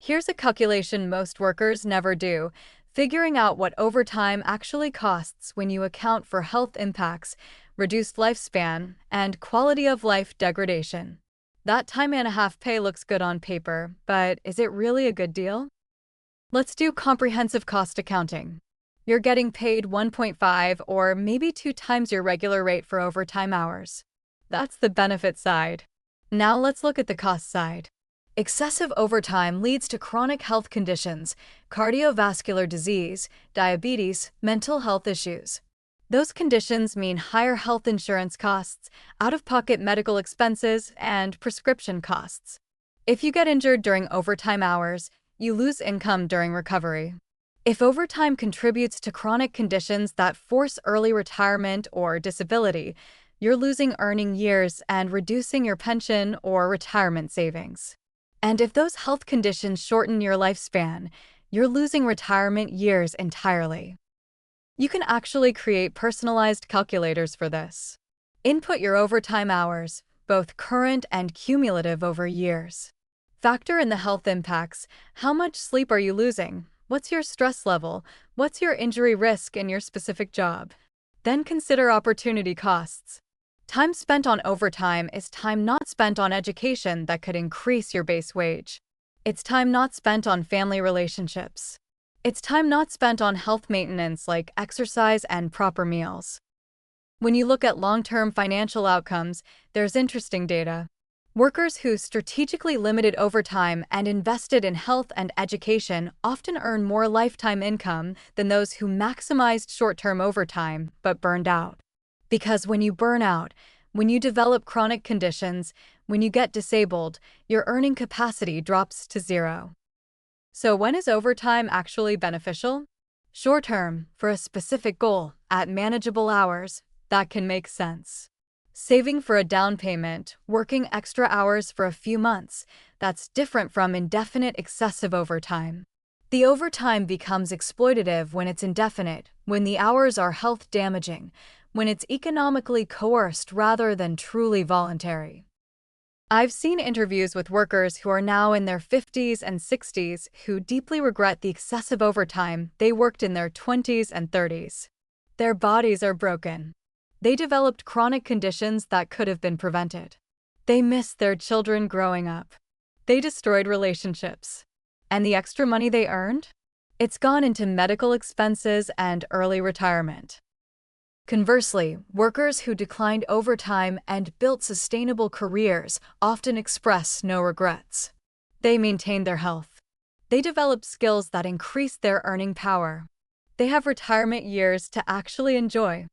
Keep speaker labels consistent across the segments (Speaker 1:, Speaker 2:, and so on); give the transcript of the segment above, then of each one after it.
Speaker 1: Here's a calculation most workers never do: figuring out what overtime actually costs when you account for health impacts, reduced lifespan, and quality of life degradation. That time and a half pay looks good on paper, but is it really a good deal? Let's do comprehensive cost accounting. You're getting paid 1.5 or maybe 2 times your regular rate for overtime hours. That's the benefit side. Now let's look at the cost side. Excessive overtime leads to chronic health conditions, cardiovascular disease, diabetes, mental health issues. Those conditions mean higher health insurance costs, out-of-pocket medical expenses, and prescription costs. If you get injured during overtime hours, you lose income during recovery. If overtime contributes to chronic conditions that force early retirement or disability, you're losing earning years and reducing your pension or retirement savings. And if those health conditions shorten your lifespan, you're losing retirement years entirely. You can actually create personalized calculators for this. Input your overtime hours, both current and cumulative over years. Factor in the health impacts. How much sleep are you losing? What's your stress level? What's your injury risk in your specific job? Then consider opportunity costs. Time spent on overtime is time not spent on education that could increase your base wage. It's time not spent on family relationships. It's time not spent on health maintenance like exercise and proper meals. When you look at long-term financial outcomes, there's interesting data. Workers who strategically limited overtime and invested in health and education often earn more lifetime income than those who maximized short-term overtime but burned out. Because when you burn out, when you develop chronic conditions, when you get disabled, your earning capacity drops to zero. So when is overtime actually beneficial? Short-term, for a specific goal, at manageable hours, that can make sense. Saving for a down payment, working extra hours for a few months, that's different from indefinite excessive overtime. The overtime becomes exploitative when it's indefinite, when the hours are health-damaging, when it's economically coerced rather than truly voluntary. I've seen interviews with workers who are now in their 50s and 60s who deeply regret the excessive overtime they worked in their 20s and 30s. Their bodies are broken. They developed chronic conditions that could have been prevented. They missed their children growing up. They destroyed relationships. And the extra money they earned? It's gone into medical expenses and early retirement. Conversely, workers who declined overtime and built sustainable careers often express no regrets. They maintained their health. They developed skills that increased their earning power. They have retirement years to actually enjoy.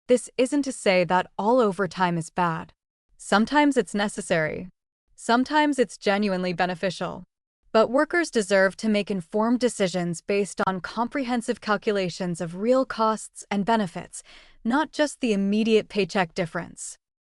Speaker 1: This isn't to say that all overtime is bad. Sometimes it's necessary. Sometimes it's genuinely beneficial. But workers deserve to make informed decisions based on comprehensive calculations of real costs and benefits, not just the immediate paycheck difference.